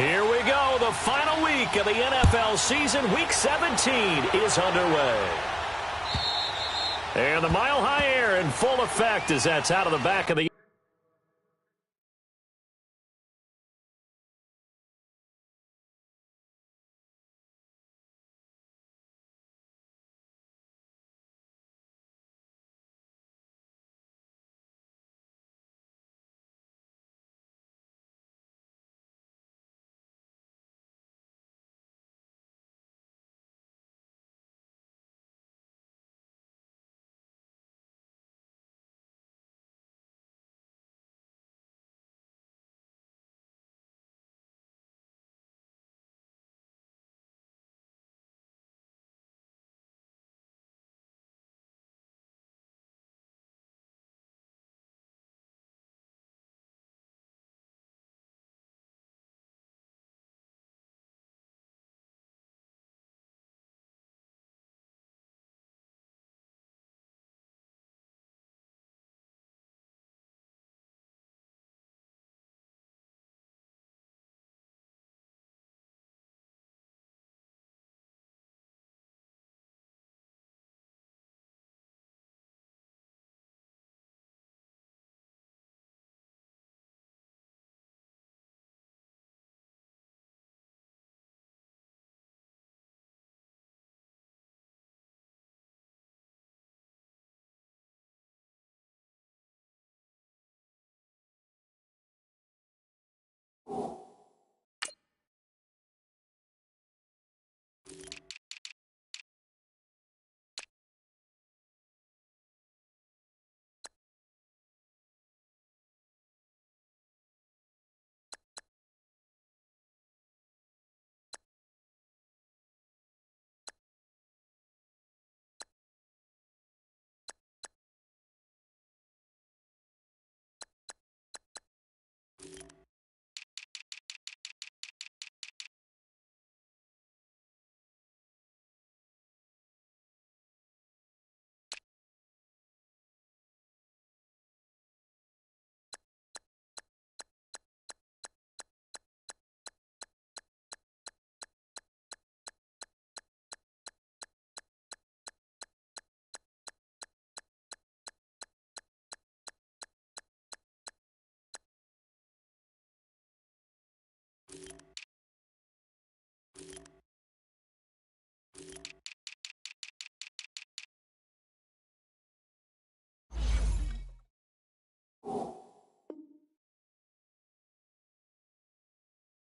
Here we go. The final week of the NFL season. Week 17 is underway. And the Mile High Air in full effect as that's out of the back of the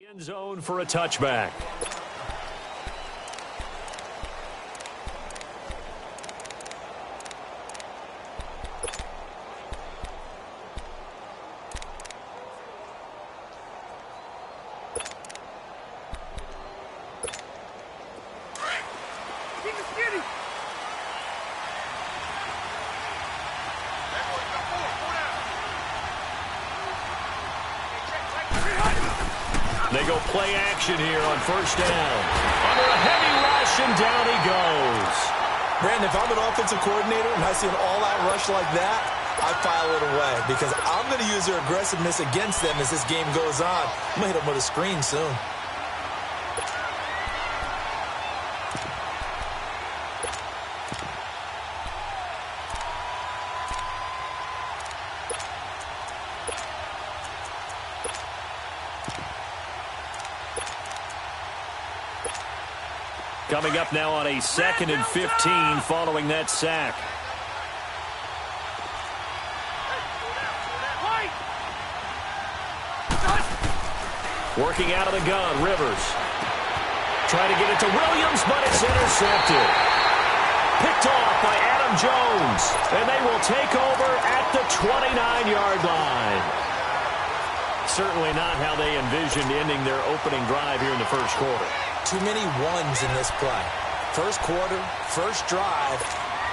end zone for a touchback. They go play action here on first down. Under a heavy rush, and down he goes. Brandon, if I'm an offensive coordinator and I see an all-out rush like that, I file it away because I'm going to use their aggressiveness against them as this game goes on. I'm going to hit them with a screen soon. Coming up now on a 2nd and 15 following that sack. Working out of the gun, Rivers. Trying to get it to Williams, but it's intercepted. Picked off by Adam Jones. And they will take over at the 29-yard line. Certainly not how they envisioned ending their opening drive here in the first quarter. Too many ones in this play. First quarter, first drive,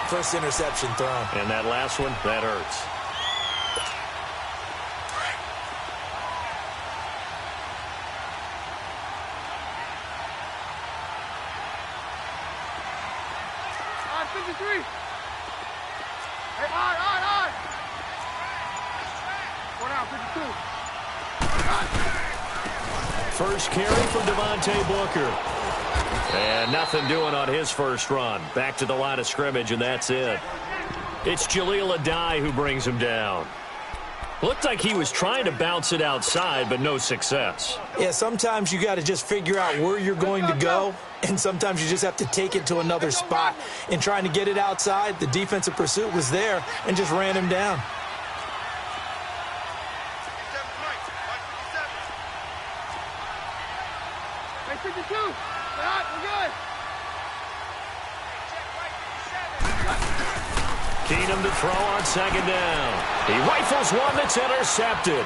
first interception thrown. And that last one, that hurts. First carry for Devontae Booker. And nothing doing on his first run. Back to the line of scrimmage, and that's it. It's Jaleel Adai who brings him down. Looked like he was trying to bounce it outside, but no success. Yeah, sometimes you got to just figure out where you're going to go, and sometimes you just have to take it to another spot. In trying to get it outside, the defensive pursuit was there and just ran him down. Keenum to throw on second down. He rifles one that's intercepted.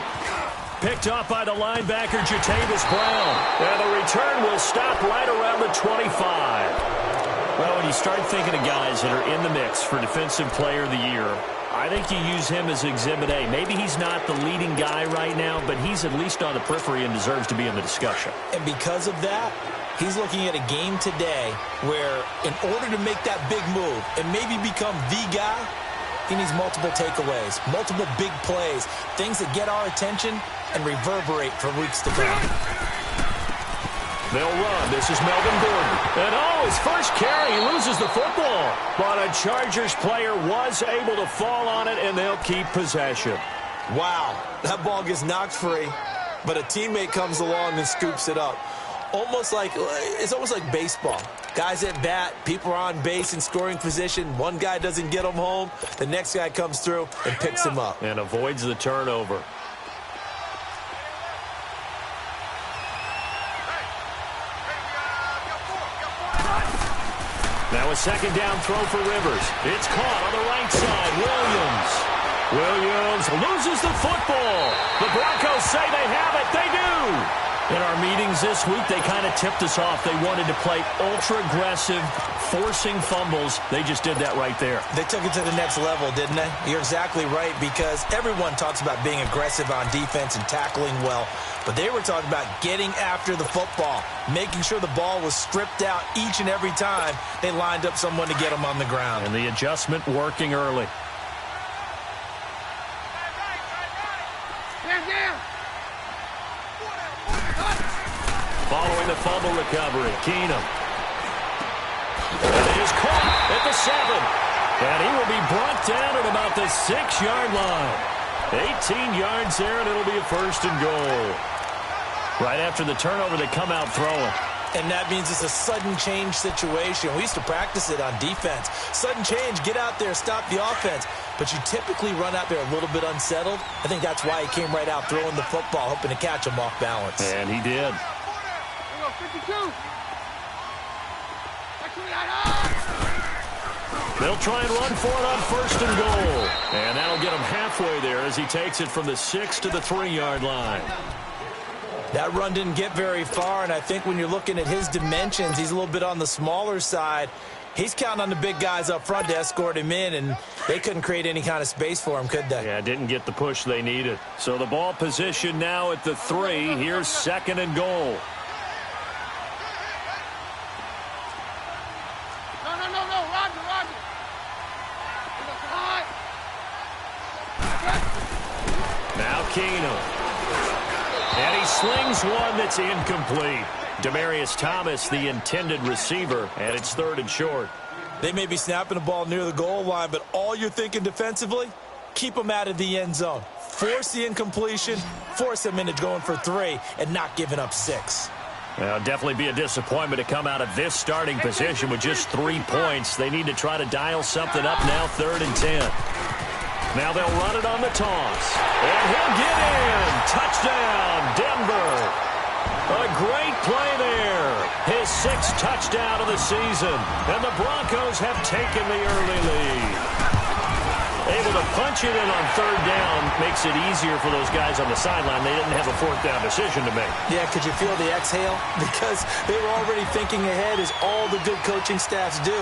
Picked off by the linebacker, Jatavis Brown. And the return will stop right around the 25. Well, when you start thinking of guys that are in the mix for Defensive Player of the Year, I think you use him as Exhibit A. Maybe he's not the leading guy right now, but he's at least on the periphery and deserves to be in the discussion. And because of that, he's looking at a game today where in order to make that big move and maybe become the guy, he needs multiple takeaways, multiple big plays, things that get our attention and reverberate for weeks to come. They'll run. This is Melvin Gordon. And his first carry, he loses the football. But a Chargers player was able to fall on it, and they'll keep possession. Wow, that ball gets knocked free, but a teammate comes along and scoops it up. It's almost like baseball. Guys at bat, people are on base in scoring position. One guy doesn't get him home. The next guy comes through and picks him up. And avoids the turnover. Now a second down throw for Rivers. It's caught on the right side. Williams loses the football. The Broncos say they have it. They do. In our meetings this week, they kind of tipped us off. They wanted to play ultra-aggressive, forcing fumbles. They just did that right there. They took it to the next level, didn't they? You're exactly right, because everyone talks about being aggressive on defense and tackling well. But they were talking about getting after the football, making sure the ball was stripped out each and every time they lined up someone to get them on the ground. And the adjustment working early. Following the fumble recovery, Keenum. And it is caught at the 7. And he will be brought down at about the 6-yard line. 18 yards there, and it'll be a first and goal. Right after the turnover, they come out throwing. And that means it's a sudden change situation. We used to practice it on defense. Sudden change, get out there, stop the offense. But you typically run out there a little bit unsettled. I think that's why he came right out throwing the football, hoping to catch him off balance. And he did. They'll try and run for it on first and goal. And that'll get him halfway there as he takes it from the 6 to the 3-yard line. That run didn't get very far, and I think when you're looking at his dimensions, he's a little bit on the smaller side. He's counting on the big guys up front to escort him in, and they couldn't create any kind of space for him, could they? Yeah, didn't get the push they needed. So the ball position now at the 3. Here's second and goal. Now Keenum. And he slings one that's incomplete. Demaryius Thomas, the intended receiver, and it's 3rd and short. They may be snapping the ball near the goal line, but all you're thinking defensively, keep them out of the end zone. Force the incompletion, force them into going for 3, and not giving up 6. Well, definitely be a disappointment to come out of this starting position with just 3 points. They need to try to dial something up now, 3rd and 10. Now they'll run it on the toss. And he'll get in. Touchdown, Denver. A great play there. His 6th touchdown of the season. And the Broncos have taken the early lead. Able to punch it in on 3rd down makes it easier for those guys on the sideline. They didn't have a 4th down decision to make. Yeah, could you feel the exhale? Because they were already thinking ahead, as all the good coaching staffs do.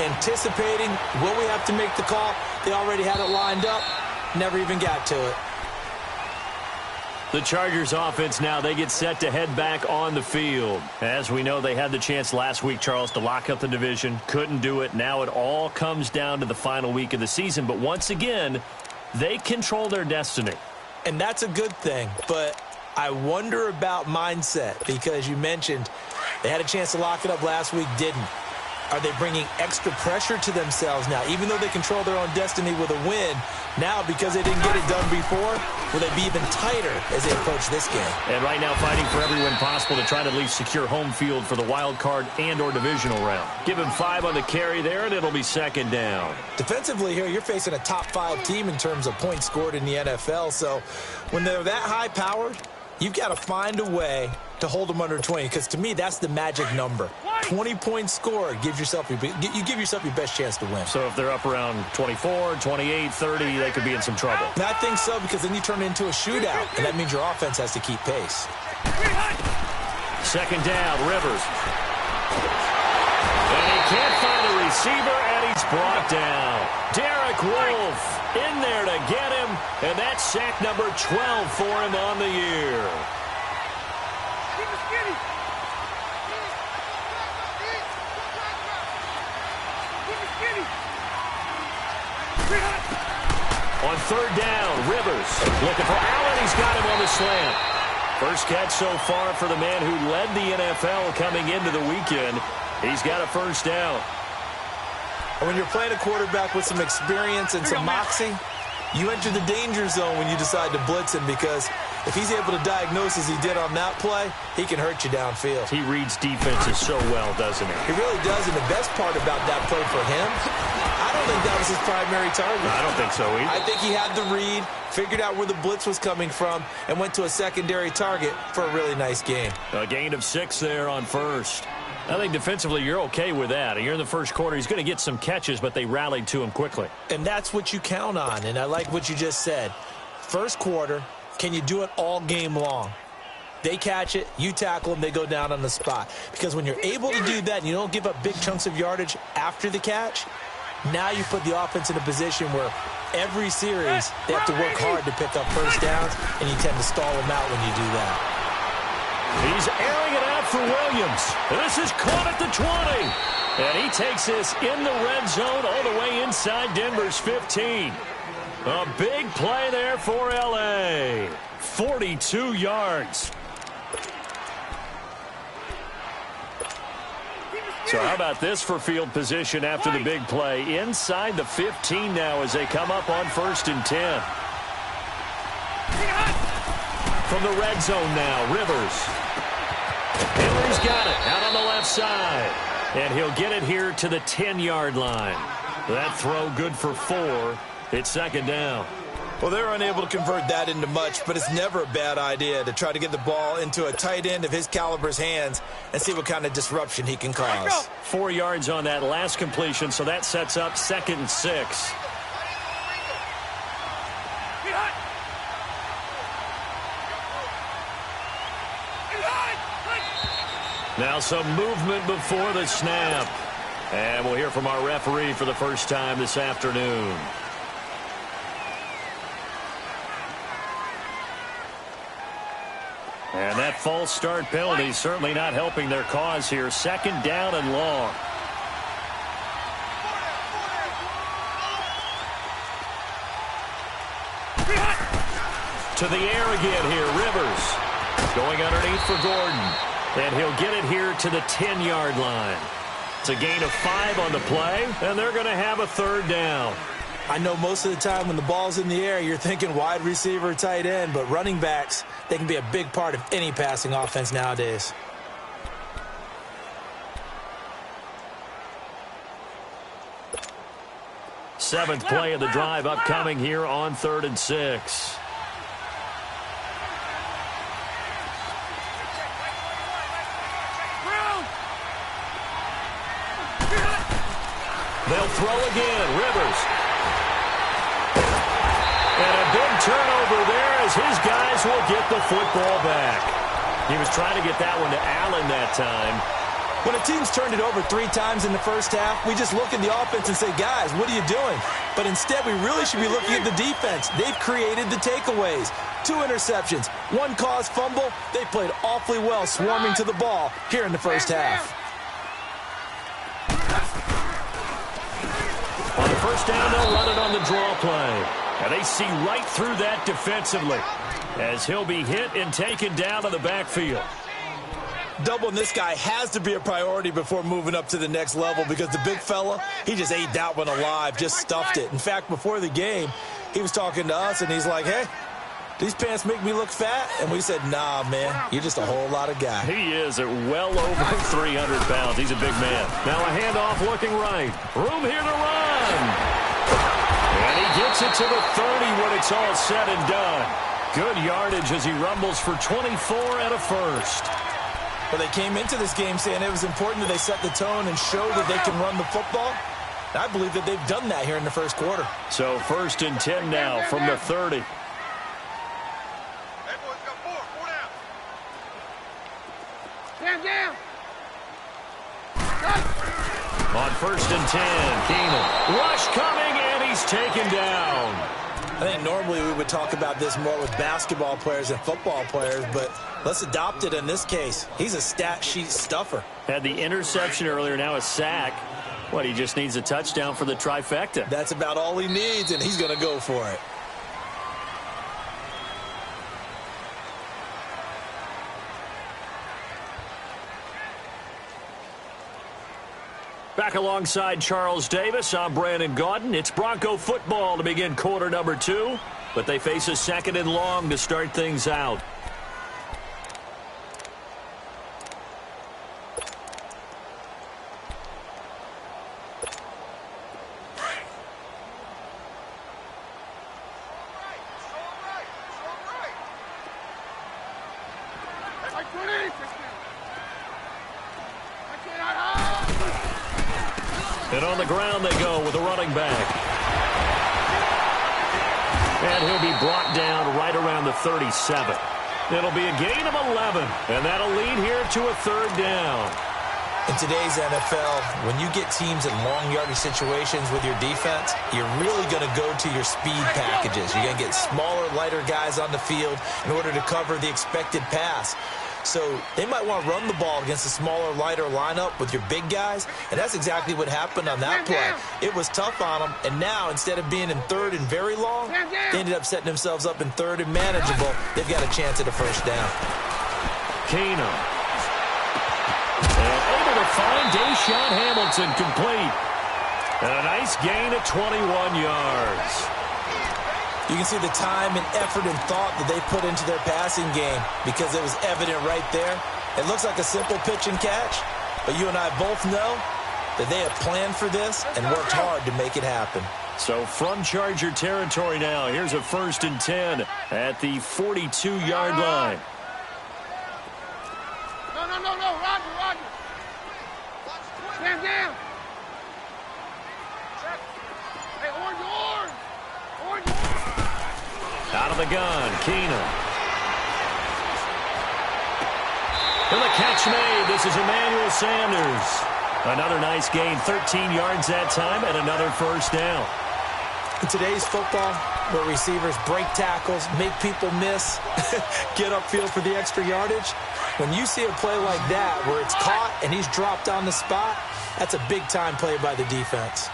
Anticipating, will we have to make the call? They already had it lined up. Never even got to it. The Chargers offense now, they get set to head back on the field. As we know, they had the chance last week, Charles, to lock up the division. Couldn't do it. Now it all comes down to the final week of the season. But once again, they control their destiny. And that's a good thing. But I wonder about mindset because you mentioned they had a chance to lock it up last week, didn't. Are they bringing extra pressure to themselves now? Even though they control their own destiny with a win, now because they didn't get it done before, will they be even tighter as they approach this game? And right now fighting for every win possible to try to at least secure home field for the wild card and or divisional round. Give him 5 on the carry there, and it'll be second down. Defensively here, you're facing a top 5 team in terms of points scored in the NFL. So when they're that high-powered, you've got to find a way to hold them under 20, because to me, that's the magic number. 20 points scored, you give yourself your best chance to win. So if they're up around 24, 28, 30, they could be in some trouble. And I think so, because then you turn it into a shootout, and that means your offense has to keep pace. Second down, Rivers. And he can't find a receiver, and he's brought down. Derek Wolfe in there to get him, and that's sack number 12 for him on the year. On third down, Rivers looking for Allen. He's got him on the slant. First catch so far for the man who led the NFL coming into the weekend. He's got a first down. And when you're playing a quarterback with some experience and some moxie, you enter the danger zone when you decide to blitz him, because if he's able to diagnose as he did on that play, he can hurt you downfield. He reads defenses so well, doesn't he? He really does, and the best part about that play for him, I don't think that was his primary target. I don't think so either. I think he had the read, figured out where the blitz was coming from, and went to a secondary target for a really nice game. A gain of 6 there on first. I think defensively you're okay with that. You're in the first quarter. He's going to get some catches, but they rallied to him quickly. And that's what you count on, and I like what you just said. First quarter, can you do it all game long? They catch it, you tackle them, they go down on the spot. Because when you're able to do that and you don't give up big chunks of yardage after the catch, now you put the offense in a position where every series they have to work hard to pick up first downs, and you tend to stall them out when you do that. He's airing it out for Williams. This is caught at the 20. And he takes this in the red zone all the way inside Denver's 15. A big play there for L.A. 42 yards. So how about this for field position after the big play? Inside the 15 now as they come up on 1st and 10. From the red zone now, Rivers. Henry's got it out on the left side. And he'll get it here to the 10-yard line. That throw good for 4. It's second down. Well, they're unable to convert that into much, but it's never a bad idea to try to get the ball into a tight end of his caliber's hands and see what kind of disruption he can cause. 4 yards on that last completion, so that sets up 2nd and 6. Now some movement before the snap. And we'll hear from our referee for the first time this afternoon. And that false start penalty is certainly not helping their cause here. Second down and long. To the air again here, Rivers. Going underneath for Gordon. And he'll get it here to the 10-yard line. It's a gain of 5 on the play, and they're going to have a third down. I know most of the time when the ball's in the air, you're thinking wide receiver, tight end, but running backs, they can be a big part of any passing offense nowadays. Seventh play of the drive upcoming here on 3rd and 6. They'll throw again. Rivers. And a big turnover there as his guys will get the football back. He was trying to get that one to Allen that time. When a team's turned it over 3 times in the first half, we just look at the offense and say, guys, what are you doing? But instead, we really should be looking at the defense. They've created the takeaways. 2 interceptions, 1 caused fumble. They played awfully well swarming to the ball here in the first half. On the first down, they'll run it on the draw play. And they see right through that defensively as he'll be hit and taken down to the backfield. Doubling this guy has to be a priority before moving up to the next level because the big fella, he just ate that one alive, just stuffed it. In fact, before the game, he was talking to us, and he's like, hey, these pants make me look fat? And we said, nah, man, you're just a whole lot of guy. He is at well over 300 pounds. He's a big man. Now a handoff looking right. Room here to run. And he gets it to the 30 when it's all said and done. Good yardage as he rumbles for 24 and a first. But they came into this game saying it was important that they set the tone and show that they can run the football. And I believe that they've done that here in the first quarter. So 1st and 10 now from the 30. On 1st and 10, Keenan. Rush coming, and he's taken down. I think normally we would talk about this more with basketball players and football players, but let's adopt it in this case. He's a stat sheet stuffer. Had the interception earlier, now a sack. What, he just needs a touchdown for the trifecta. That's about all he needs, and he's going to go for it. Back alongside Charles Davis, I'm Brandon Gaudin. It's Bronco football to begin quarter number 2, but they face a 2nd and long to start things out. And on the ground they go with a running back. And he'll be brought down right around the 37. It'll be a gain of 11, and that'll lead here to a 3rd down. In today's NFL, when you get teams in long yardage situations with your defense, you're really going to go to your speed packages. You're going to get smaller, lighter guys on the field in order to cover the expected pass. So they might want to run the ball against a smaller, lighter lineup with your big guys, and that's exactly what happened on that play. It was tough on them, and now instead of being in 3rd and very long, they ended up setting themselves up in 3rd and manageable. They've got a chance at a 1st down. Keenum. And able to find Deshaun Hamilton complete. And a nice gain of 21 yards. You can see the time and effort and thought that they put into their passing game because it was evident right there. It looks like a simple pitch and catch, but you and I both know that they have planned for this and worked hard to make it happen. So from Charger territory now, here's a 1st and 10 at the 42-yard line. No, Roger. Stand down. Hey, orange. Out of the gun, Keenum. And the catch made. This is Emmanuel Sanders. Another nice gain, 13 yards that time, and another 1st down. In today's football, where receivers break tackles, make people miss, get upfield for the extra yardage, when you see a play like that where it's caught and he's dropped on the spot, that's a big-time play by the defense.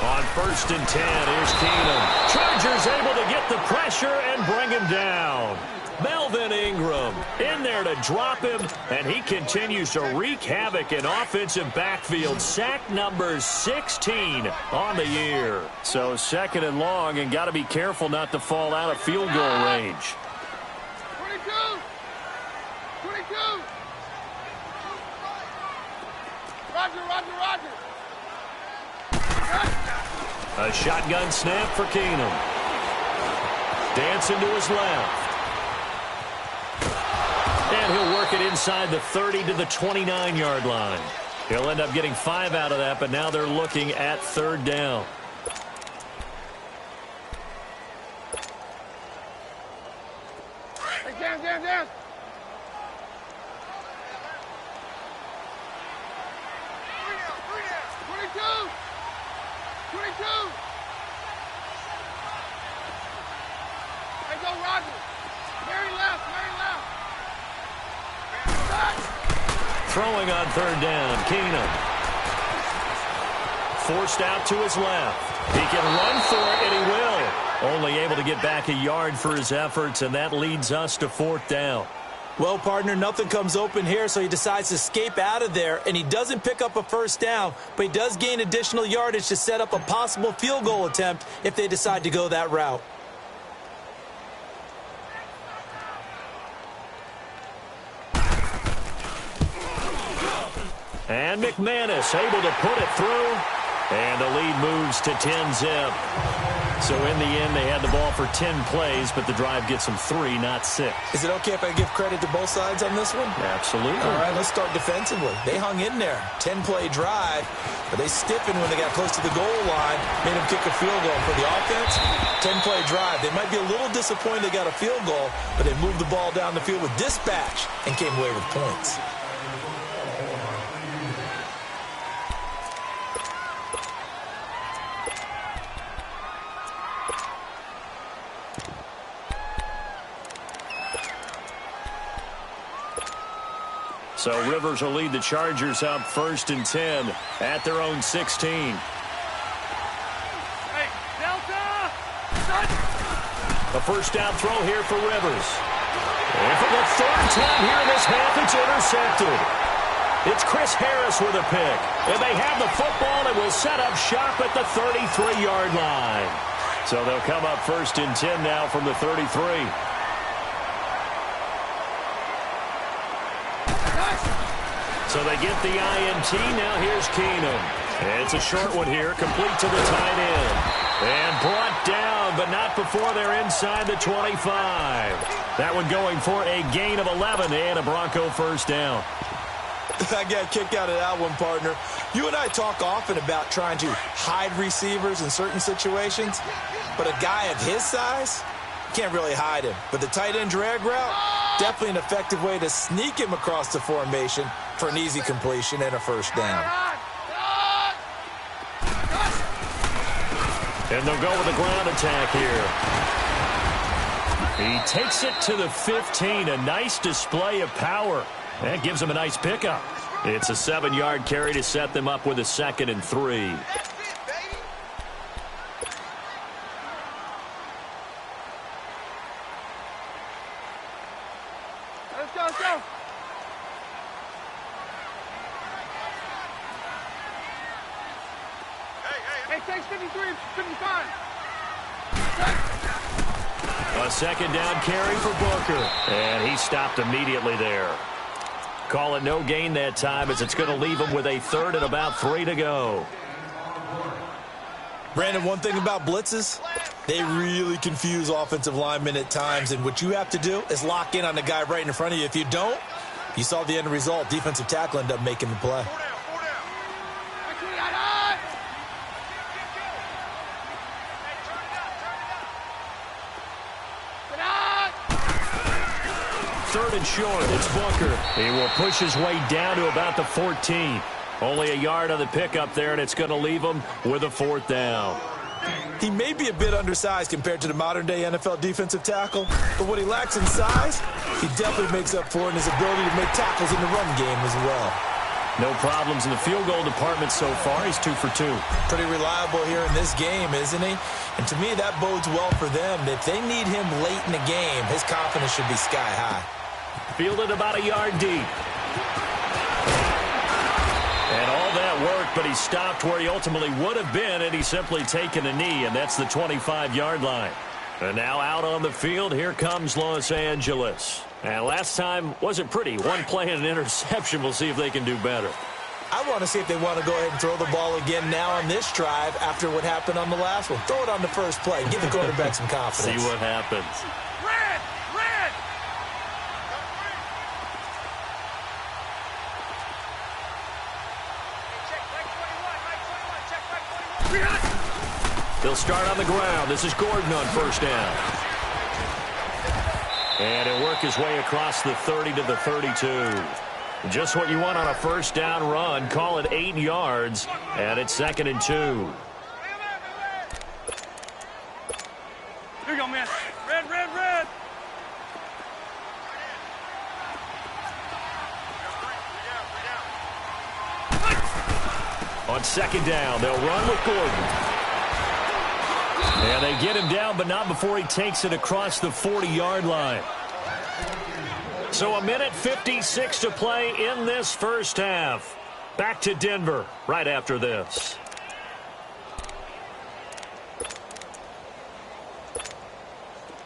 On 1st and 10, here's Keenum. Chargers able to get the pressure and bring him down. Melvin Ingram in there to drop him, and he continues to wreak havoc in offensive backfield. Sack number 16 on the year. So 2nd and long, and got to be careful not to fall out of field goal range. 22. Roger. A shotgun snap for Keenum. Dancing to his left. And he'll work it inside the 30 to the 29-yard line. He'll end up getting 5 out of that, but now they're looking at 3rd down. Hey, down. 22. Hey, go Roger. Very left. Throwing on 3rd down, Keenum. forced out to his left. He can run for it, and he will. Only able to get back a yard for his efforts, and that leads us to 4th down. Well, partner, nothing comes open here, so he decides to escape out of there, and he doesn't pick up a first down, but he does gain additional yardage to set up a possible field goal attempt if they decide to go that route. And McManus able to put it through, and the lead moves to 10-zip. So in the end, they had the ball for 10 plays, but the drive gets them 3, not 6. Is it okay if I give credit to both sides on this one? Absolutely. All right, let's start defensively. They hung in there. 10-play drive, but they stiffened when they got close to the goal line, made them kick a field goal. For the offense, 10-play drive. They might be a little disappointed they got a field goal, but they moved the ball down the field with dispatch and came away with points. So Rivers will lead the Chargers up 1st and 10 at their own 16. Hey, Delta! A first down throw here for Rivers. And for the 3rd time here in this half, it's intercepted. It's Chris Harris with a pick. And they have the football and will set up shop at the 33-yard line. So they'll come up 1st and 10 now from the 33. So they get the INT. Now here's Keenum. It's a short one here, complete to the tight end. And brought down, but not before they're inside the 25. That one going for a gain of 11 and a Bronco first down. I got a kick out of that one, partner. You and I talk often about trying to hide receivers in certain situations, but a guy of his size, can't really hide him. But the tight end drag route, definitely an effective way to sneak him across the formation for an easy completion and a first down. And they'll go with a ground attack here. He takes it to the 15. A nice display of power. That gives him a nice pickup. It's a 7-yard carry to set them up with a 2nd and 3. Let's go, let's go. Hey, takes 53, 55. A 2nd down carry for Booker. And he stopped immediately there. Call it no gain that time as it's going to leave him with a 3rd and about 3 to go. Brandon, one thing about blitzes, they really confuse offensive linemen at times, and what you have to do is lock in on the guy right in front of you. If you don't, you saw the end result. Defensive tackle ended up making the play. Third and short, it's Booker. He will push his way down to about the 14. Only a yard on the pickup there, and it's going to leave him with a 4th down. He may be a bit undersized compared to the modern-day NFL defensive tackle, but what he lacks in size, he definitely makes up for in his ability to make tackles in the run game as well. No problems in the field goal department so far. He's 2 for 2. Pretty reliable here in this game, isn't he? And to me, that bodes well for them. If they need him late in the game, his confidence should be sky high. Fielded about a yard deep. And all that worked, but he stopped where he ultimately would have been, and he's simply taken a knee, and that's the 25-yard line. And now out on the field, here comes Los Angeles. And last time wasn't pretty. One play and an interception. We'll see if they can do better. I want to see if they want to go ahead and throw the ball again now on this drive after what happened on the last one. Throw it on the first play. Give the quarterback some confidence. See what happens. Red! Red! They'll start on the ground. This is Gordon on first down. And he'll work his way across the 30 to the 32. Just what you want on a first down run. Call it 8 yards. And it's 2nd and 2. Here you go, man. Red, red, red. On second down, they'll run with Gordon. And they get him down, but not before he takes it across the 40-yard line. So 1:56 to play in this first half. Back to Denver right after this.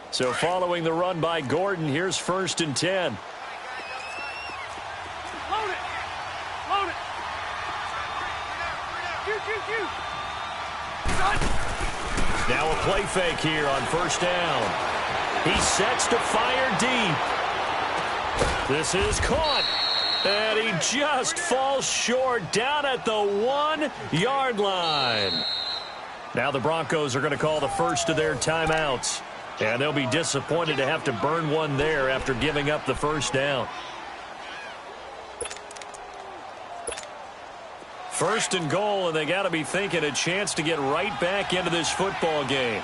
So following the run by Gordon, here's 1st and 10. Load it. Load it. Now a play fake here on 1st down. He sets to fire deep. This is caught. And he just falls short down at the 1-yard line. Now the Broncos are going to call the first of their timeouts. And they'll be disappointed to have to burn one there after giving up the 1st down. 1st and goal, and they got to be thinking a chance to get right back into this football game.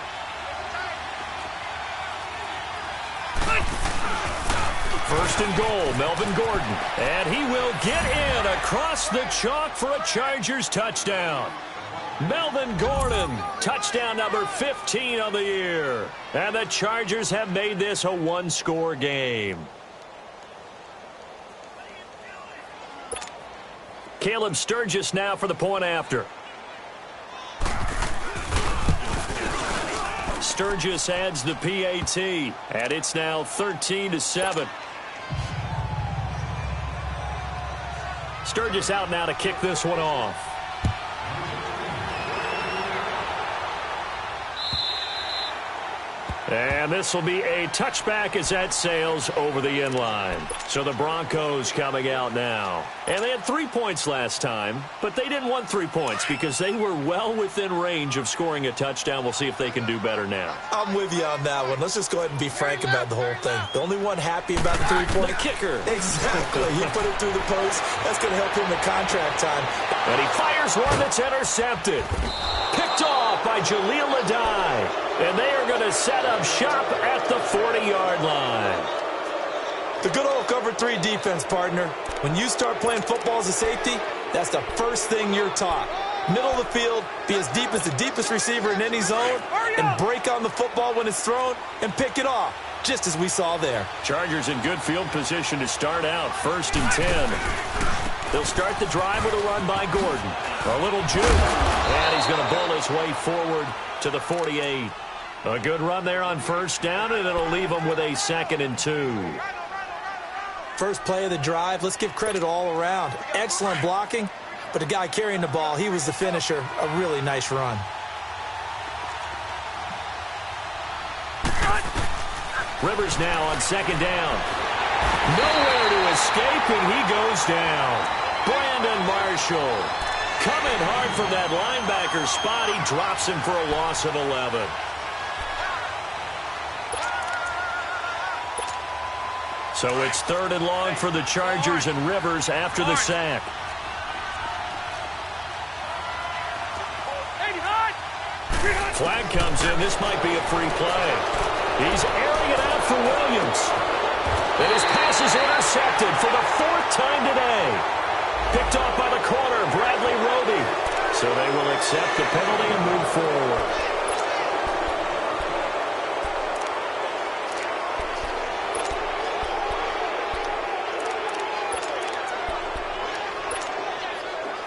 First and goal, Melvin Gordon. And he will get in across the chalk for a Chargers touchdown. Melvin Gordon, touchdown number 15 on the year. And the Chargers have made this a one-score game. Caleb Sturgis now for the point after. Sturgis adds the PAT, and it's now 13-7. Sturgis out now to kick this one off. And this will be a touchback as that sails over the end line. So the Broncos coming out now. And they had 3 points last time, but they didn't want 3 points because they were well within range of scoring a touchdown. We'll see if they can do better now. I'm with you on that one. Let's just go ahead and be frank about the whole thing. The only one happy about the 3-point. The kicker. Exactly. He put it through the post. That's going to help him in contract time. And he fires one that's intercepted. Picked off by Jaleel Adai. And they are going to set up shop at the 40-yard line. The good old cover 3 defense, partner. When you start playing football as a safety, that's the first thing you're taught. Middle of the field, be as deep as the deepest receiver in any zone, and break on the football when it's thrown and pick it off, just as we saw there. Chargers in good field position to start out, 1st and 10. They'll start the drive with a run by Gordon. A little juke, and he's going to bowl his way forward to the 48. A good run there on 1st down, and it'll leave them with a 2nd and 2. First play of the drive, let's give credit all around. Excellent blocking, but the guy carrying the ball, he was the finisher. A really nice run. Rivers now on 2nd down. Nowhere to escape, and he goes down. Brandon Marshall coming hard from that linebacker spot. He drops him for a loss of 11. So it's 3rd and long for the Chargers, and Rivers after the sack. Flag comes in. This might be a free play. He's airing it out for Williams. And his pass is intercepted for the 4th time today. Picked off by the corner, Bradley Roby. So they will accept the penalty and move forward.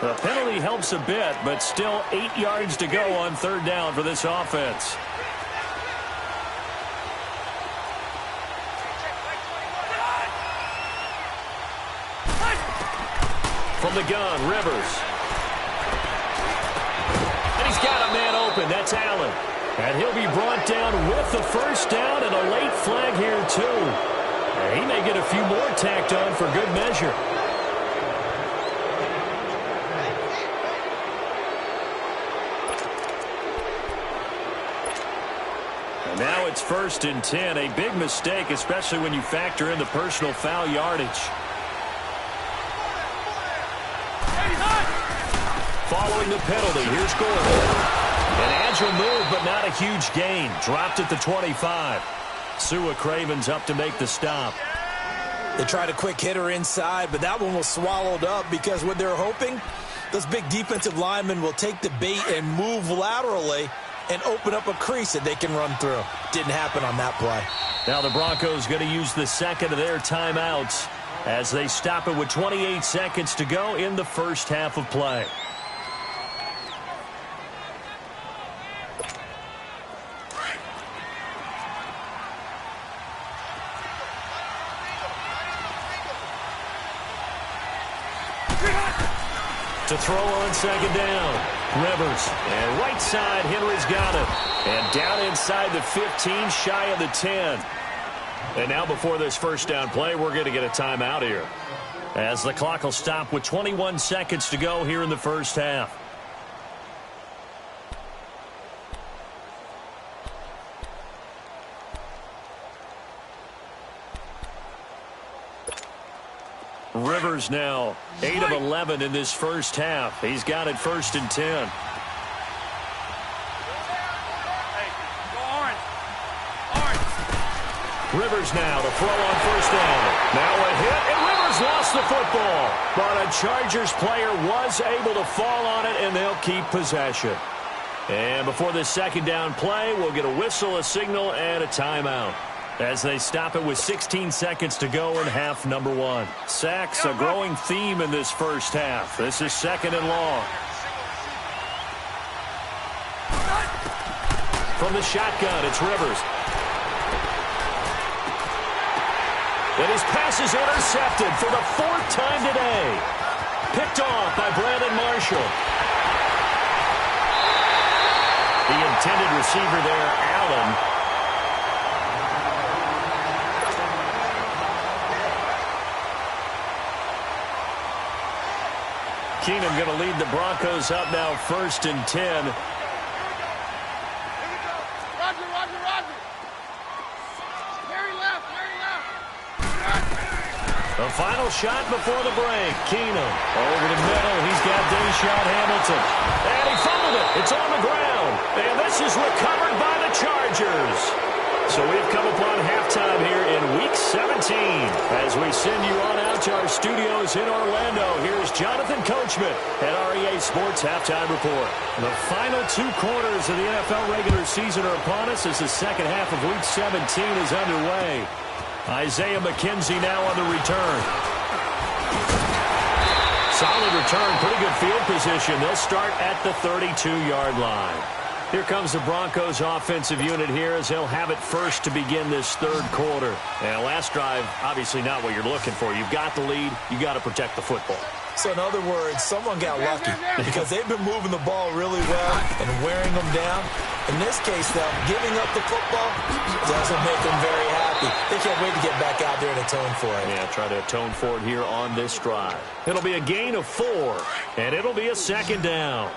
The penalty helps a bit, but still 8 yards to go on 3rd down for this offense. From the gun, Rivers. And he's got a man open. That's Allen. And he'll be brought down with the 1st down and a late flag here, too. And he may get a few more tacked on for good measure. Now it's 1st and 10, a big mistake, especially when you factor in the personal foul yardage. Following the penalty, here's Gordon. An agile move, but not a huge gain. Dropped at the 25. Sua Craven's up to make the stop. They tried a quick hitter inside, but that one was swallowed up because what they're hoping Those big defensive linemen will take the bait and move laterally and open up a crease that they can run through. Didn't happen on that play. Now the Broncos going to use the second of their timeouts as they stop it with 28 seconds to go in the first half of play. To throw on second down, Rivers. And right side, Henry's got it. And down inside the 15, shy of the 10. And now before this first down play, we're going to get a timeout here, as the clock will stop with 21 seconds to go here in the first half. Rivers now 8 of 11 in this first half. He's got it 1st and 10. Hey, go orange. Orange. Rivers now to throw on first down. Now a hit, and Rivers lost the football. But a Chargers player was able to fall on it, and they'll keep possession. And before this second down play, we'll get a whistle, a signal, and a timeout, as they stop it with 16 seconds to go in half number 1. Sacks, a growing theme in this first half. This is 2nd and long. From the shotgun, it's Rivers. And his pass is intercepted for the 4th time today. Picked off by Brandon Marshall. The intended receiver there, Allen. Keenum going to lead the Broncos up now 1st and 10. Roger, Roger, Roger. Very left, very left. The final shot before the break. Keenum over the middle. He's got Deshaun Hamilton. And he fumbled it. It's on the ground. And this is recovered by the Chargers. So we've come upon halftime here in Week 17. As we send you on out to our studios in Orlando, here's Jonathan Coachman at REA Sports Halftime Report. The final 2 quarters of the NFL regular season are upon us as the second half of Week 17 is underway. Isaiah McKenzie now on the return. Solid return, pretty good field position. They'll start at the 32-yard line. Here comes the Broncos offensive unit here as they'll have it first to begin this 3rd quarter. And last drive, obviously not what you're looking for. You've got the lead. You got to protect the football. So in other words, someone got lucky because they've been moving the ball really well and wearing them down. In this case, though, giving up the football doesn't make them very happy. They can't wait to get back out there and atone for it. Yeah, try to atone for it here on this drive. It'll be a gain of 4, and it'll be a 2nd down.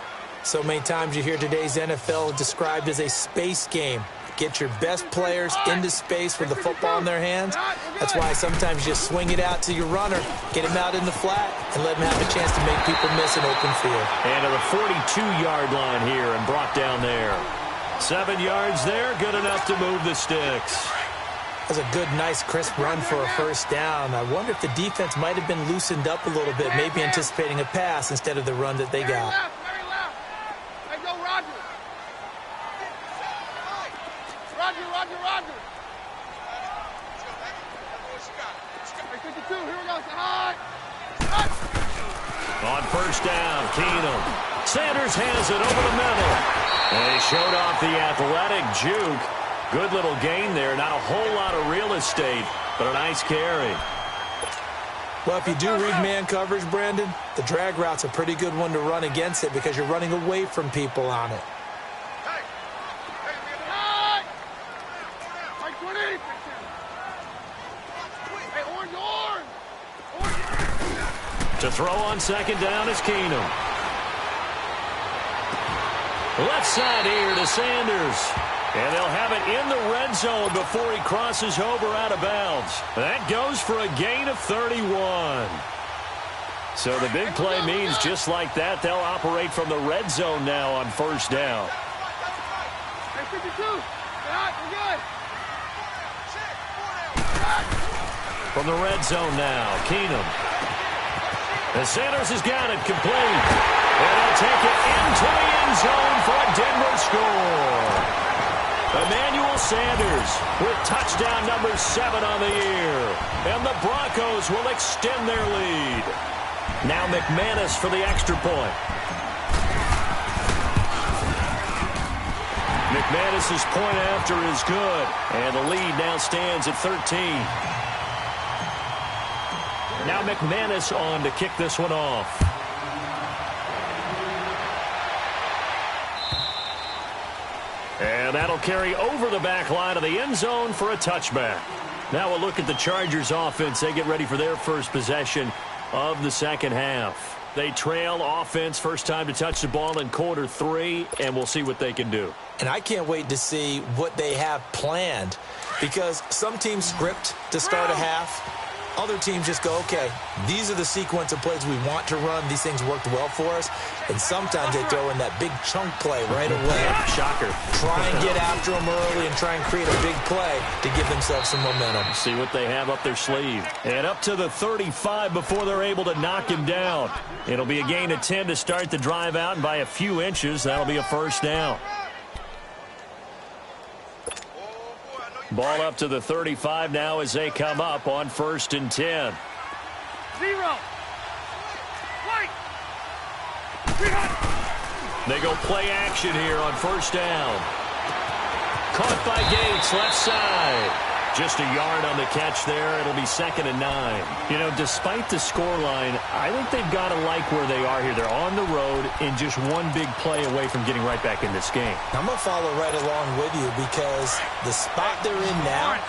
So many times you hear today's NFL described as a space game. Get your best players into space with the football in their hands. That's why sometimes you just swing it out to your runner, get him out in the flat, and let him have a chance to make people miss an open field. And to the 42-yard line here and brought down there. 7 yards there, good enough to move the sticks. That's a good, nice, crisp run for a first down. I wonder if the defense might have been loosened up a little bit, maybe anticipating a pass instead of the run that they got. Roger, Roger, Roger. Here we go. High. On first down, Keenum. Sanders has it over the middle. And he showed off the athletic juke. Good little gain there. Not a whole lot of real estate, but a nice carry. Well, if you do read man coverage, Brandon, the drag route's a pretty good one to run against it because you're running away from people on it. To throw on second down is Keenum. Left side here to Sanders. And they'll have it in the red zone before he crosses over out of bounds. That goes for a gain of 31. So the big play means just like that, they'll operate from the red zone now on first down. From the red zone now, Keenum. And Sanders has got it complete. And he'll take it into the end zone for a Denver score. Emmanuel Sanders with touchdown number 7 on the year. And the Broncos will extend their lead. Now McManus for the extra point. McManus's point after is good. And the lead now stands at 13. Now McManus on to kick this one off. And that'll carry over the back line of the end zone for a touchback. Now we'll look at the Chargers offense. They get ready for their first possession of the second half. They trail offense first time to touch the ball in quarter 3, and we'll see what they can do. And I can't wait to see what they have planned, because some teams script to start a half. Other teams just go, okay, these are the sequence of plays we want to run. These things worked well for us. And sometimes they throw in that big chunk play right away. Shocker. Try and get after them early and try and create a big play to give themselves some momentum. See what they have up their sleeve. And up to the 35 before they're able to knock him down. It'll be a gain of 10 to start the drive out, and by a few inches, that'll be a first down. Ball up to the 35 now as they come up on 1st and 10. 0. White. They go play action here on 1st down. Caught by Gates, left side. Just a yard on the catch there. It'll be 2nd and 9. You know, despite the scoreline, I think they've got to like where they are here. They're on the road and just one big play away from getting right back in this game. I'm going to follow right along with you, because the spot they're in now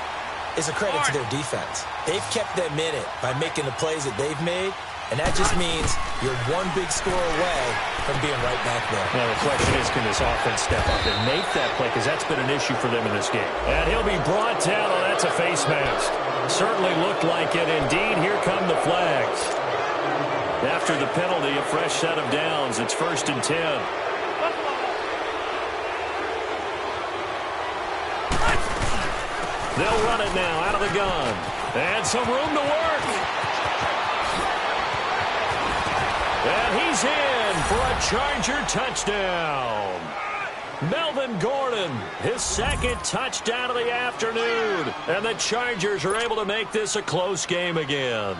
is a credit to their defense. They've kept them in it by making the plays that they've made, and that just means you're one big score away from being right back there. Now the question is, can this offense step up and make that play? Because that's been an issue for them in this game. And he'll be brought down. Oh, that's a face mask. Certainly looked like it. Indeed, here come the flags. After the penalty, a fresh set of downs. It's 1st and 10. They'll run it now out of the gun. And some room to work. And he's in for a Charger touchdown. Melvin Gordon, his 2nd touchdown of the afternoon. And the Chargers are able to make this a close game again.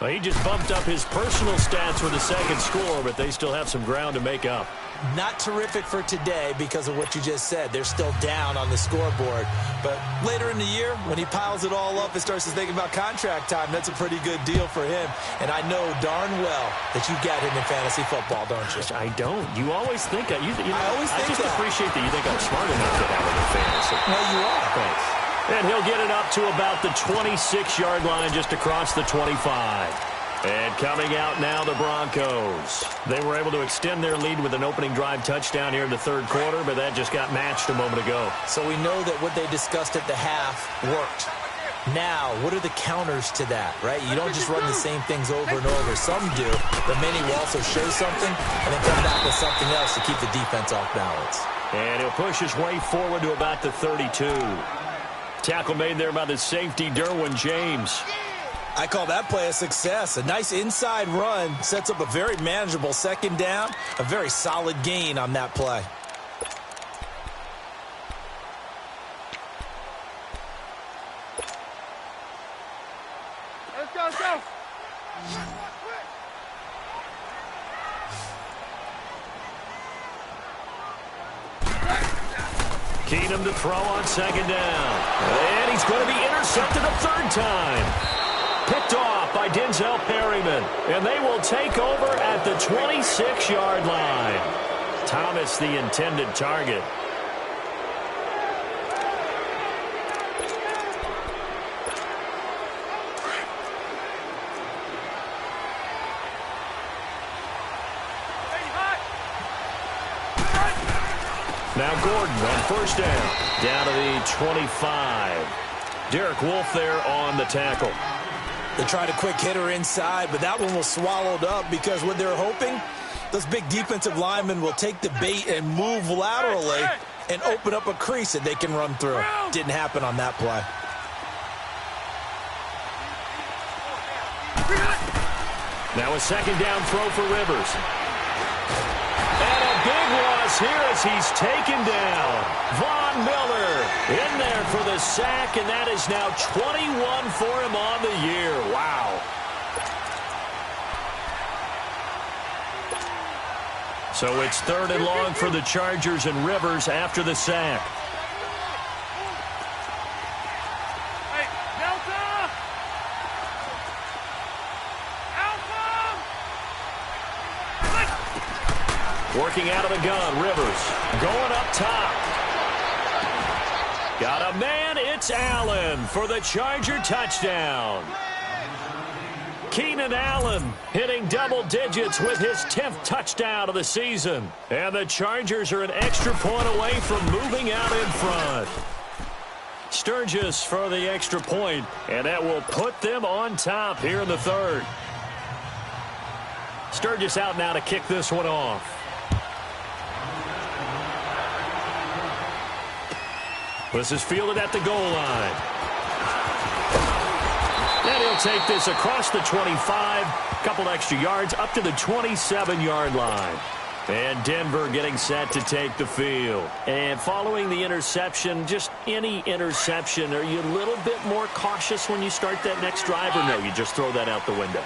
Well, he just bumped up his personal stats with the 2nd score, but they still have some ground to make up. Not terrific for today because of what you just said. They're still down on the scoreboard. But later in the year, when he piles it all up and starts to think about contract time, that's a pretty good deal for him. And I know darn well that you've got him in fantasy football, don't you? I don't. You always think that. I just that. appreciate that you think I'm smart enough to have him in fantasy. Well, you are. Thanks. And he'll get it up to about the 26-yard line, just across the 25. And coming out now, the Broncos. They were able to extend their lead with an opening drive touchdown here in the 3rd quarter, but that just got matched a moment ago. So we know that what they discussed at the half worked. Now, what are the counters to that, right? You don't just run the same things over and over. Some do, but many will also show something and then come back with something else to keep the defense off balance. And he'll push his way forward to about the 32. Tackle made there by the safety, Derwin James. I call that play a success. A nice inside run sets up a very manageable 2nd down. A very solid gain on that play. Let's go, let's go. Keenum to throw on 2nd down. And he's going to be intercepted a 3rd time. Picked off by Denzel Perryman. And they will take over at the 26-yard line. Thomas, the intended target. Now Gordon on 1st down to the 25. Derek Wolfe there on the tackle. They tried a quick hitter inside, but that one was swallowed up because what they're hoping, those big defensive linemen will take the bait and move laterally and open up a crease that they can run through. Didn't happen on that play. Now a 2nd down throw for Rivers. is here as he's taken down. Von Miller in there for the sack, and that is now 21 for him on the year. Wow. So it's 3rd and long for the Chargers, and Rivers after the sack. Hey, Delta! Alpha! Working out of the gun, Rivers going up top. Got a man, it's Allen for the Charger touchdown. Keenan Allen hitting double digits with his 10th touchdown of the season. And the Chargers are an extra point away from moving out in front. Sturgis for the extra point, and that will put them on top here in the 3rd. Sturgis out now to kick this one off. This is fielded at the goal line. And he'll take this across the 25, couple extra yards up to the 27-yard line. And Denver getting set to take the field. And following the interception, just any interception, are you a little bit more cautious when you start that next drive, or no, you just throw that out the window?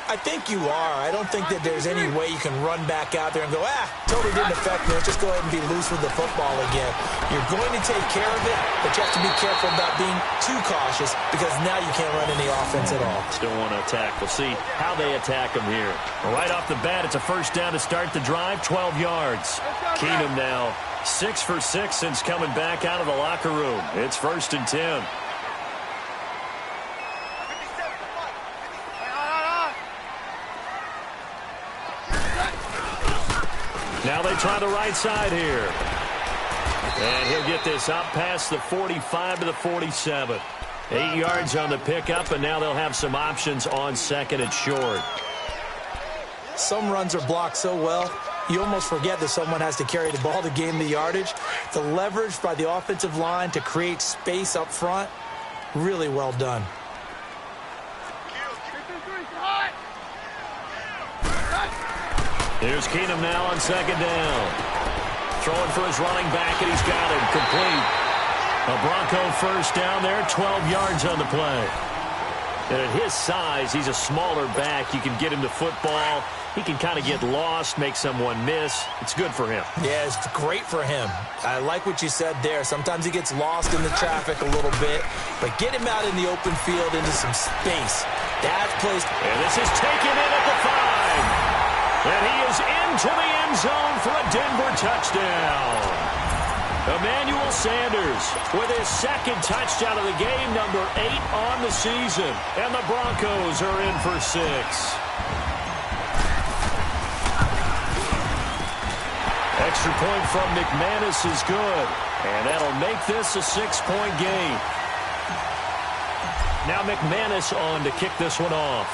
I think you are. I don't think that there's any way you can run back out there and go, totally didn't affect me. Let's just go ahead and be loose with the football again. You're going to take care of it, but you have to be careful about being too cautious because now you can't run any offense at all. Still want to attack. We'll see how they attack them here. Right off the bat, it's a first down to start the drive, 12 yards. Keenum now 6 for 6 since coming back out of the locker room. It's 1st and 10. Now they try the right side here. And he'll get this up past the 45 to the 47. 8 yards on the pickup, and now they'll have some options on 2nd and short. Some runs are blocked so well, you almost forget that someone has to carry the ball to gain the yardage. The leverage by the offensive line to create space up front, really well done. Here's Keenum now on 2nd down. Throwing for his running back, and he's got him complete. A Bronco first down there, 12 yards on the play. And at his size, he's a smaller back. You can get him to football. He can kind of get lost, make someone miss. It's good for him. Yeah, it's great for him. I like what you said there. Sometimes he gets lost in the traffic a little bit, but get him out in the open field into some space. That's placed. And this is taken in at the 5. And he is into the end zone for a Denver touchdown. Emmanuel Sanders with his 2nd touchdown of the game, number 8 on the season. And the Broncos are in for 6. Extra point from McManus is good. And that'll make this a 6-point game. Now McManus on to kick this one off.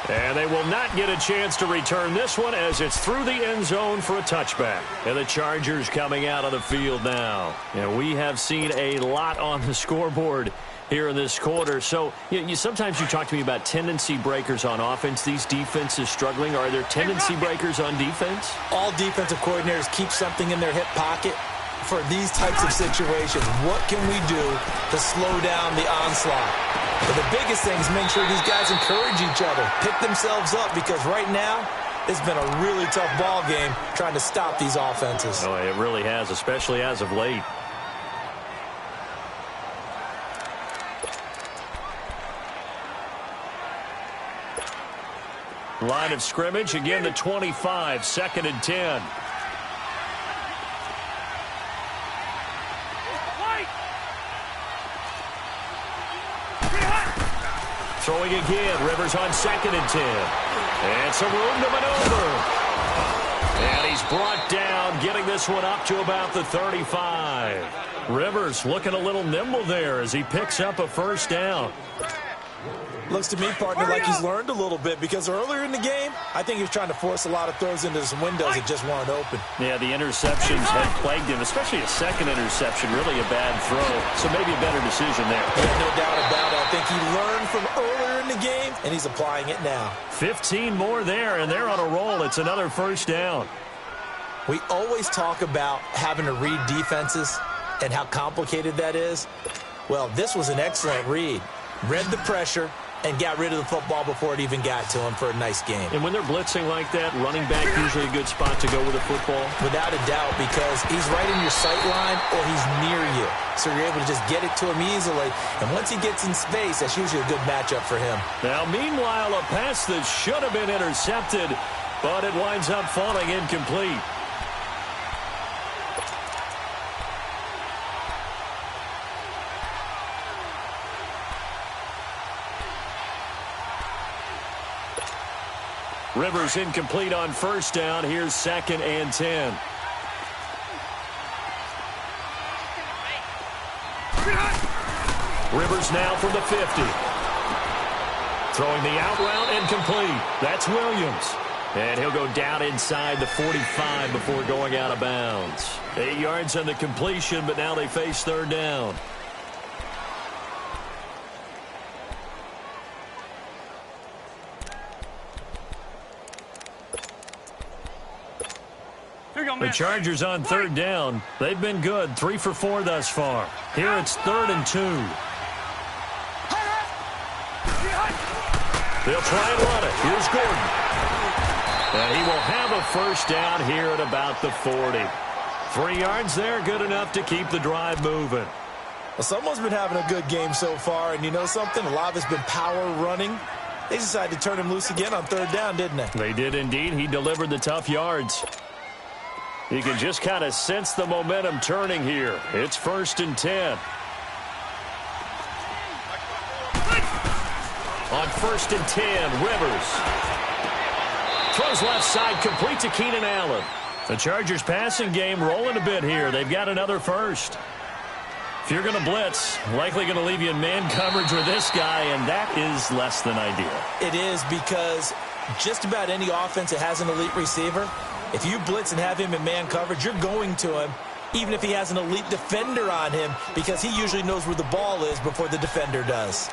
And they will not get a chance to return this one as it's through the end zone for a touchback. And the Chargers coming out on the field now. And we have seen a lot on the scoreboard here in this quarter. So sometimes you talk to me about tendency breakers on offense. These defenses struggling. Are there tendency breakers on defense? All defensive coordinators keep something in their hip pocket for these types of situations. What can we do to slow down the onslaught? But the biggest thing is make sure these guys encourage each other, pick themselves up, because right now it's been a really tough ball game trying to stop these offenses. Oh, it really has, especially as of late. Line of scrimmage, again the 25, 2nd and 10. Throwing again, Rivers on 2nd and 10. And some room to maneuver. And he's brought down, getting this one up to about the 35. Rivers looking a little nimble there as he picks up a first down. Looks to me, partner, like he's learned a little bit, because earlier in the game, I think he was trying to force a lot of throws into some windows that just weren't open. Yeah, the interceptions had plagued him, especially a second interception, really a bad throw. So maybe a better decision there. Yeah, no doubt about it. I think he learned from earlier in the game, and he's applying it now. 15 more there, and they're on a roll. It's another first down. We always talk about having to read defenses and how complicated that is. Well, this was an excellent read. Read the pressure and got rid of the football before it even got to him for a nice game. And when they're blitzing like that, running back usually a good spot to go with the football? Without a doubt, because he's right in your sight line or he's near you. So you're able to just get it to him easily. And once he gets in space, that's usually a good matchup for him. Now, meanwhile, a pass that should have been intercepted, but it winds up falling incomplete. Rivers incomplete on first down. Here's 2nd and 10. Rivers now from the 50. Throwing the out route and complete. That's Williams. And he'll go down inside the 45 before going out of bounds. 8 yards on the completion, but now they face third down. The Chargers on third down. They've been good. 3 for 4 thus far. Here it's 3rd and 2. They'll try and run it. Here's Gordon. And he will have a first down here at about the 40. 3 yards there, good enough to keep the drive moving. Well, someone's been having a good game so far, and you know something? A lot of it's been power running. They decided to turn him loose again on third down, didn't they? They did indeed. He delivered the tough yards. You can just kind of sense the momentum turning here. It's 1st and 10. On 1st and 10, Rivers. Throws left side, complete to Keenan Allen. The Chargers passing game rolling a bit here. They've got another first. If you're going to blitz, likely going to leave you in man coverage with this guy, and that is less than ideal. It is, because just about any offense that has an elite receiver, if you blitz and have him in man coverage, you're going to him, even if he has an elite defender on him, because he usually knows where the ball is before the defender does.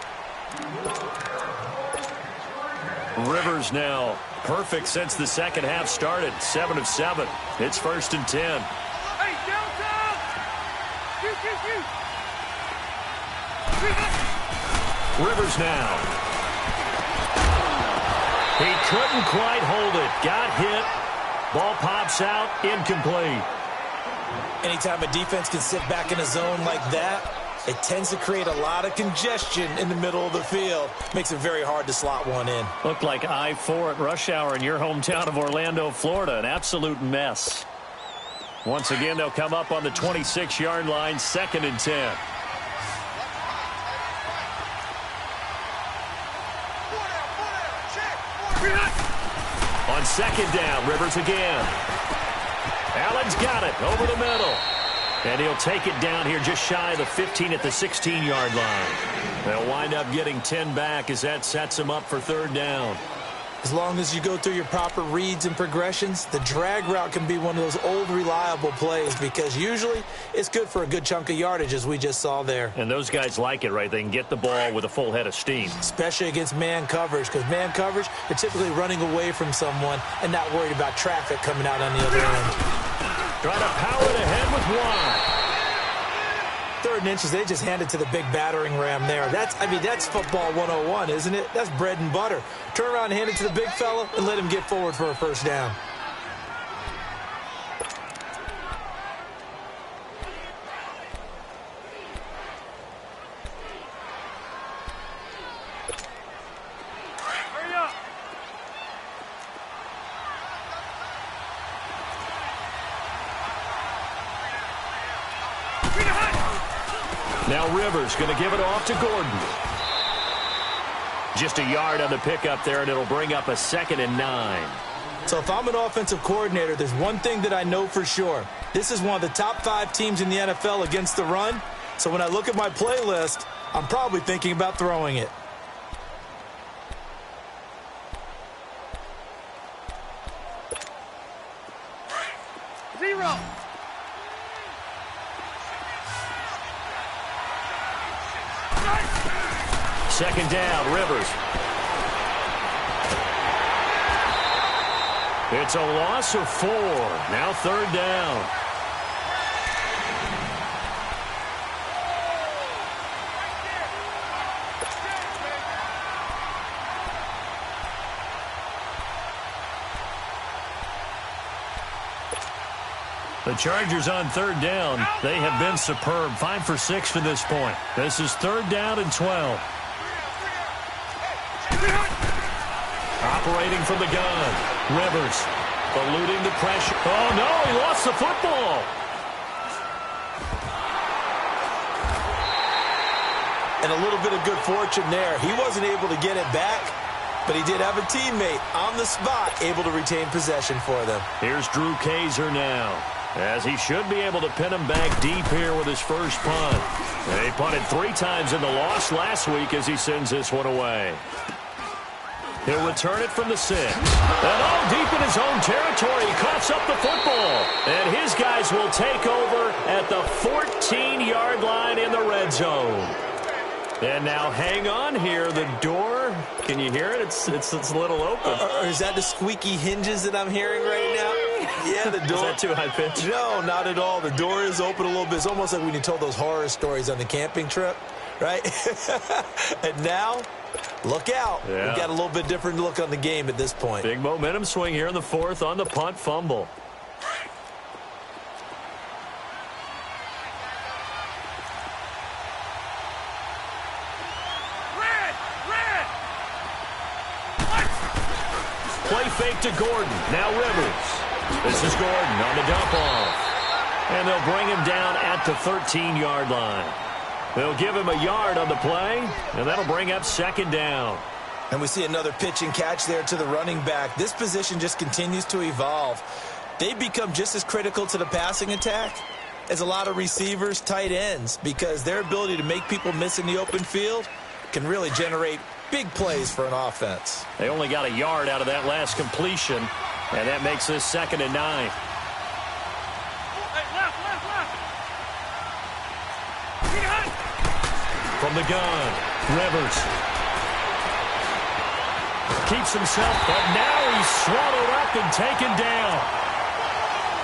Rivers now perfect since the second half started. 7 of 7. It's 1st and 10. Hey, downtown! Rivers now. He couldn't quite hold it. Got hit. Ball pops out, incomplete. Anytime a defense can sit back in a zone like that, it tends to create a lot of congestion in the middle of the field. Makes it very hard to slot one in. Looked like I-4 at rush hour in your hometown of Orlando, Florida. An absolute mess. Once again, they'll come up on the 26-yard line, 2nd and 10. On 2nd down, Rivers again. Allen's got it over the middle. And he'll take it down here just shy of the 15 at the 16-yard line. They'll wind up getting 10 back as that sets them up for third down. As long as you go through your proper reads and progressions, the drag route can be one of those old reliable plays, because usually it's good for a good chunk of yardage, as we just saw there. And those guys like it, right? They can get the ball with a full head of steam. Especially against man coverage, because man coverage, they're typically running away from someone and not worried about traffic coming out on the other end. Trying to power it ahead with one. 3rd and inches, they just handed to the big battering ram there. That's football 101, isn't it? That's bread and butter. Turn around and hand it to the big fella and let him get forward for a first down. Hurry up! Now Rivers going to give it off to Gordon. Just a yard on the pickup there, and it'll bring up a 2nd and 9. So if I'm an offensive coordinator, there's one thing that I know for sure. This is one of the top 5 teams in the NFL against the run. So when I look at my playlist, I'm probably thinking about throwing it. Second down, Rivers. It's a loss of 4. Now third down. The Chargers on third down. They have been superb. 5 for 6 to this point. This is third down and 12. Operating from the gun. Rivers eluding the pressure. Oh, no, he lost the football. And a little bit of good fortune there. He wasn't able to get it back, but he did have a teammate on the spot able to retain possession for them. Here's Drew Kaiser now, as he should be able to pin him back deep here with his first punt. They punted 3 times in the loss last week as he sends this one away. He'll return it from the 6. And all deep in his own territory, he coughs up the football. And his guys will take over at the 14-yard line in the red zone. And now hang on here. The door, can you hear it? It's a little open. Is that the squeaky hinges that I'm hearing right now? Yeah, the door. Is that too high pitch? No, not at all. The door is open a little bit. It's almost like when you told those horror stories on the camping trip, right? And now, look out. Yeah. We've got a little bit different look on the game at this point. Big momentum swing here in the 4th on the punt fumble. Play fake to Gordon. Now Rivers. This is Gordon on the dump off. And they'll bring him down at the 13-yard line. They'll give him a yard on the play, and that'll bring up second down. And we see another pitch and catch there to the running back. This position just continues to evolve. They become just as critical to the passing attack as a lot of receivers, tight ends, because their ability to make people miss in the open field can really generate big plays for an offense. They only got a yard out of that last completion, and that makes this 2nd and 9. From the gun, Rivers keeps himself, but now he's swallowed up and taken down.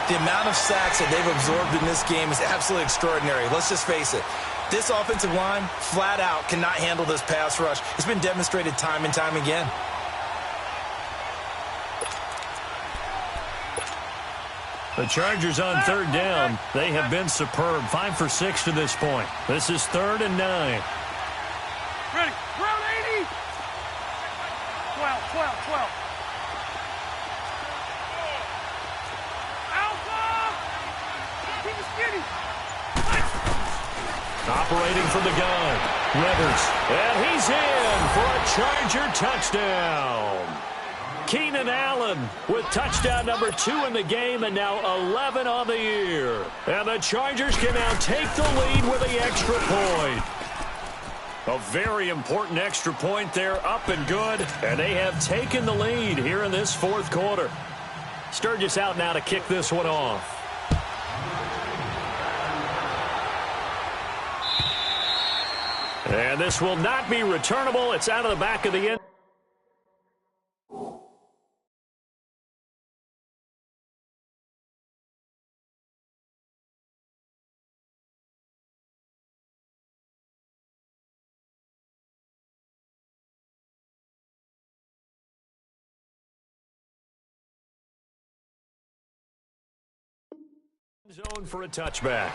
The amount of sacks that they've absorbed in this game is absolutely extraordinary. Let's just face it. This offensive line, flat out, cannot handle this pass rush. It's been demonstrated time and time again. The Chargers on third down. They have been superb. 5 for 6 to this point. This is 3rd and 9. Ready. Round 80. 12. Alpha. Keep it skinny. Operating from the gun. Rivers. And he's in for a Charger touchdown. Keenan Allen with touchdown number 2 in the game and now 11 on the year. And the Chargers can now take the lead with the extra point. A very important extra point there, up and good. And they have taken the lead here in this 4th quarter. Sturgis out now to kick this one off. And this will not be returnable. It's out of the back of the end. Zone for a touchback.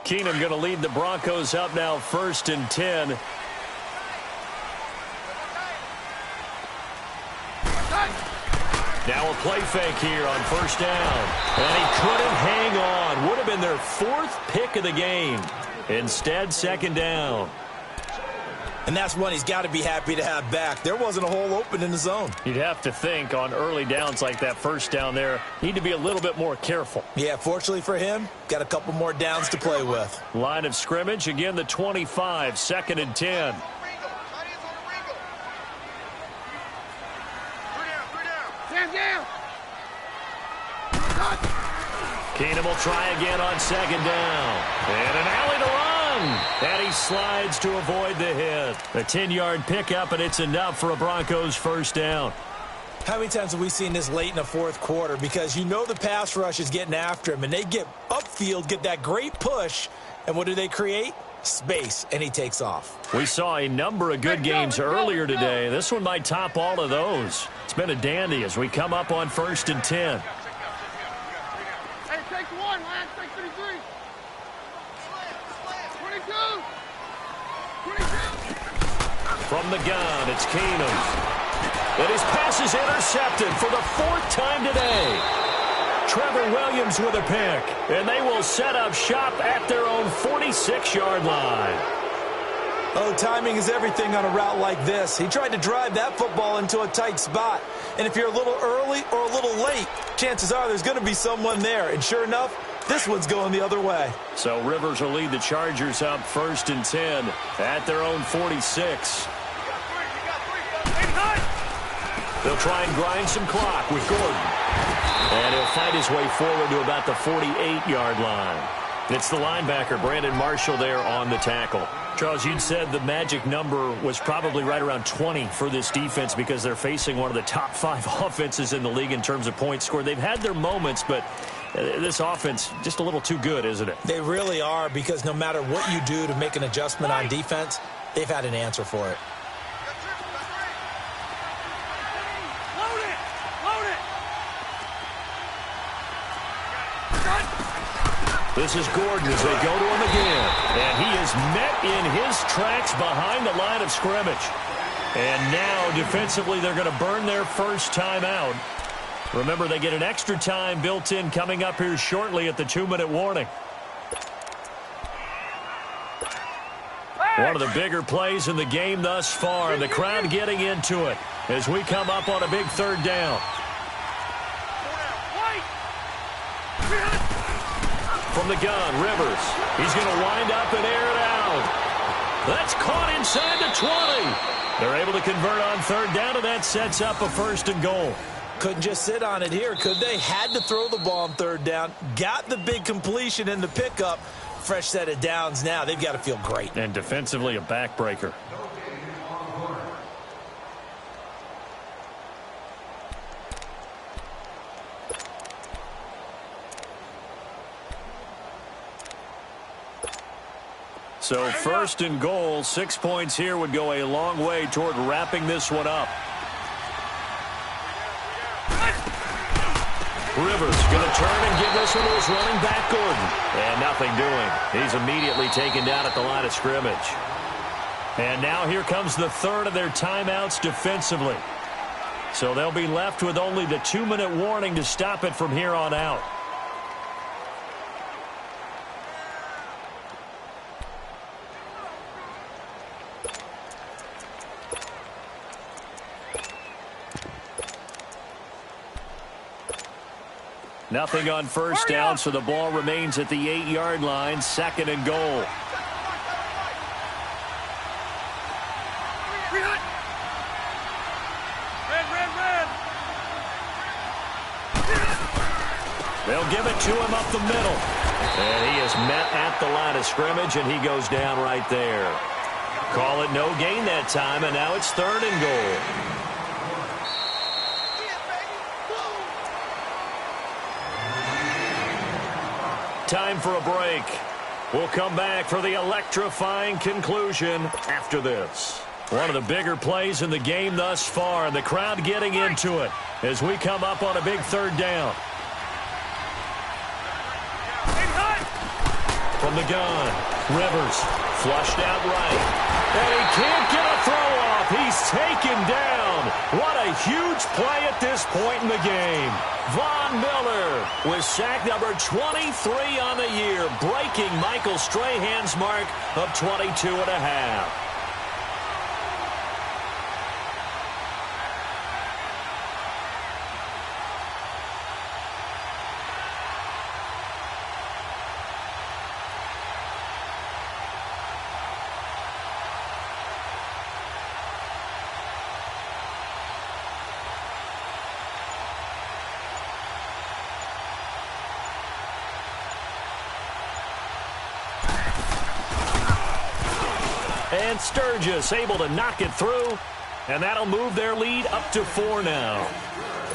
Keenum going to lead the Broncos up now 1st and 10. Now a play fake here on 1st down. And he couldn't hang on. Would have been their 4th pick of the game. Instead, 2nd down. And that's one he's got to be happy to have back. There wasn't a hole open in the zone. You'd have to think on early downs like that first down there, need to be a little bit more careful. Yeah, fortunately for him, got a couple more downs to play with. Line of scrimmage, again the 25, 2nd and 10. Keenum will try again on 2nd down. And an alley to run. And he slides to avoid the hit. A 10-yard pickup, and it's enough for a Broncos first down. How many times have we seen this late in the fourth quarter? Because you know the pass rush is getting after him, and they get upfield, get that great push, and what do they create? Space, and he takes off. We saw a number of good games earlier today. This one might top all of those. It's been a dandy as we come up on 1st and 10. Hey, take one, lad. Take 33. 22. 22. From the gun, it's Keenum. And his pass is intercepted for the 4th time today. Trevor Williams with a pick. And they will set up shop at their own 46-yard line. Oh, timing is everything on a route like this. He tried to drive that football into a tight spot. And if you're a little early or a little late, chances are there's going to be someone there. And sure enough, this one's going the other way. So Rivers will lead the Chargers up 1st and 10 at their own 46. They'll try and grind some clock with Gordon. And he'll fight his way forward to about the 48-yard line. It's the linebacker, Brandon Marshall, there on the tackle. Charles, you'd said the magic number was probably right around 20 for this defense because they're facing one of the top 5 offenses in the league in terms of points scored. They've had their moments, but this offense just a little too good, isn't it? They really are, because no matter what you do to make an adjustment on defense, they've had an answer for it. This is Gordon as they go to him again. And he is met in his tracks behind the line of scrimmage. And now, defensively, they're going to burn their first time out. Remember, they get an extra time built in coming up here shortly at the 2-minute warning. One of the bigger plays in the game thus far. The crowd getting into it as we come up on a big 3rd down. From the gun, Rivers. He's going to wind up and air it out. That's caught inside the 20. They're able to convert on 3rd down, and that sets up a 1st and goal. Couldn't just sit on it here, could they? Had to throw the ball on 3rd down. Got the big completion in the pickup. Fresh set of downs now. They've got to feel great. And defensively, a backbreaker. So 1st and goal, 6 points here would go a long way toward wrapping this one up. Rivers going to turn and give this one to his running back, Gordon. And nothing doing. He's immediately taken down at the line of scrimmage. And now here comes the 3rd of their timeouts defensively. So they'll be left with only the 2-minute warning to stop it from here on out. Nothing on 1st down, so the ball remains at the 8-yard line, 2nd and goal. Red. They'll give it to him up the middle. And he is met at the line of scrimmage, and he goes down right there. Call it no gain that time, and now it's 3rd and goal. Time for a break. We'll come back for the electrifying conclusion after this. One of the bigger plays in the game thus far, and the crowd getting into it as we come up on a big 3rd down. From the gun, Rivers flushed out right. And he can't get a throw off. He's taken down. What a huge play at this point in the game. Von Miller with sack number 23 on the year, breaking Michael Strahan's mark of 22 and a half. And Sturgis able to knock it through, and that'll move their lead up to 4 now.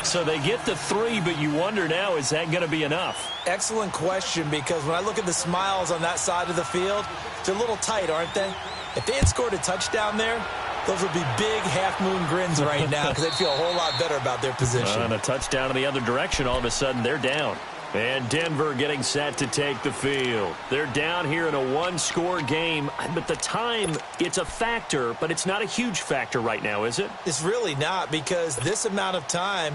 So they get the 3, but you wonder now, is that going to be enough? Excellent question, because when I look at the smiles on that side of the field, they're a little tight, aren't they? If they had scored a touchdown there, those would be big half-moon grins right now because they'd feel a whole lot better about their position. And a touchdown in the other direction, all of a sudden they're down. And Denver getting set to take the field. They're down here in a one-score game, but the time, it's a factor, but it's not a huge factor right now, is it? It's really not, because this amount of time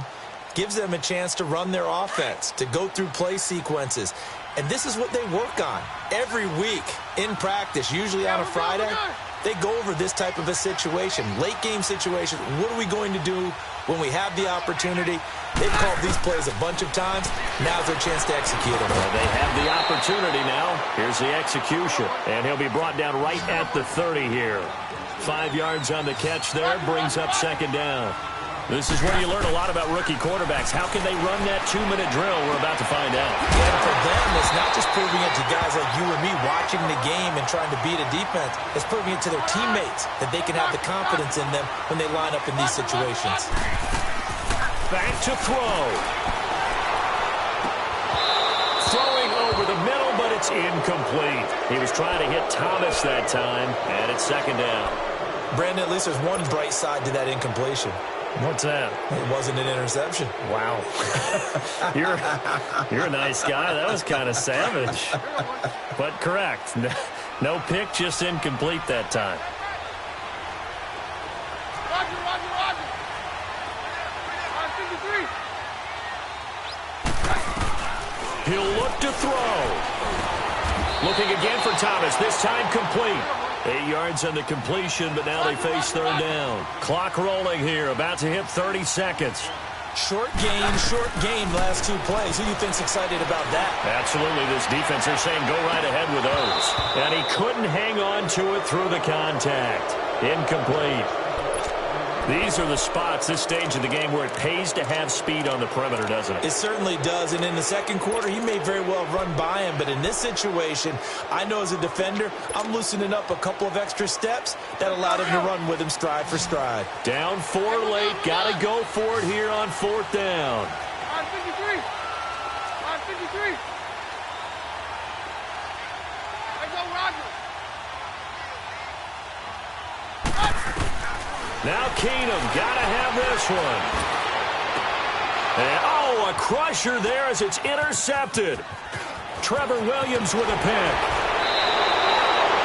gives them a chance to run their offense, to go through play sequences. And this is what they work on every week in practice, usually on a Friday. They go over this type of a situation, late-game situation. What are we going to do when we have the opportunity? They've called these plays a bunch of times. Now's their chance to execute them. Well, they have the opportunity now. Here's the execution. And he'll be brought down right at the 30 here. 5 yards on the catch there, brings up second down. This is where you learn a lot about rookie quarterbacks. How can they run that 2-minute drill? We're about to find out. And for them, it's not just proving it to guys like you and me watching the game and trying to beat a defense. It's proving it to their teammates that they can have the confidence in them when they line up in these situations. Back to throw. Throwing over the middle, but it's incomplete. He was trying to hit Thomas that time, and it's second down. Brandon, at least there's one bright side to that incompletion. What's that? It wasn't an interception. Wow. You're a nice guy. That was kind of savage. But correct. No pick, just incomplete that time. Roger. 53. He'll look to throw. Looking again for Thomas. This time complete. 8 yards on the completion, but now they face third down. Clock rolling here, about to hit 30 seconds. Short game, last 2 plays. Who do you think's excited about that? Absolutely, this defense, they're saying go right ahead with those. And he couldn't hang on to it through the contact. Incomplete. These are the spots, this stage of the game, where it pays to have speed on the perimeter, doesn't it? It certainly does, and in the second quarter, he may very well run by him, but in this situation, I know as a defender, I'm loosening up a couple of extra steps that allowed him to run with him stride for stride. Down 4 late, got to go for it here on fourth down. 53. 53. Let's go, Roger. Now Keenum, got to have this one. And, a crusher there as it's intercepted. Trevor Williams with a pick.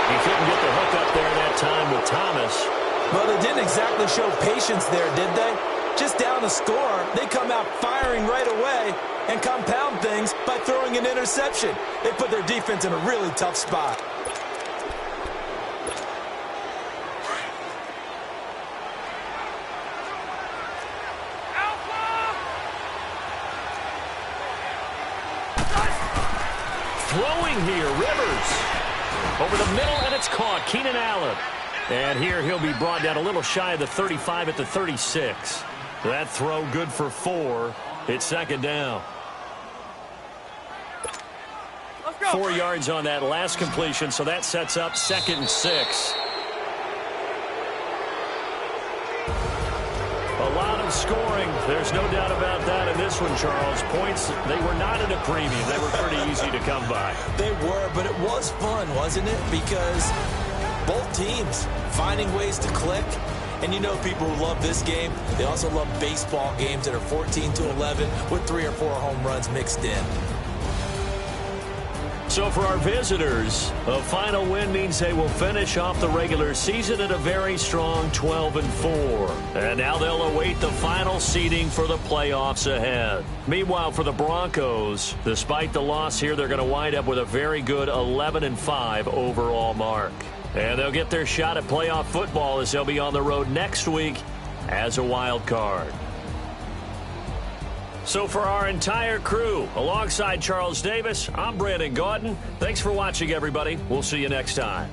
He couldn't get the hook up there that time with Thomas. Well, they didn't exactly show patience there, did they? Just down a score, they come out firing right away and compound things by throwing an interception. They put their defense in a really tough spot. Throwing here, Rivers. Over the middle, and it's caught. Keenan Allen. And here he'll be brought down a little shy of the 35 at the 36. That throw good for 4. It's second down. Let's go. 4 yards on that last completion, so that sets up 2nd and 6. A lot of scoring. There's no doubt about that in this one, Charles. Points, they were not at a premium. They were pretty easy to come by. They were, but it was fun, wasn't it? Because both teams finding ways to click. And you know people who love this game, they also love baseball games that are 14-11 with 3 or 4 home runs mixed in. So for our visitors, a final win means they will finish off the regular season at a very strong 12-4. And now they'll await the final seeding for the playoffs ahead. Meanwhile, for the Broncos, despite the loss here, they're going to wind up with a very good 11-5 overall mark. And they'll get their shot at playoff football as they'll be on the road next week as a wild card. So for our entire crew, alongside Charles Davis, I'm Brandon Gaudin. Thanks for watching, everybody. We'll see you next time.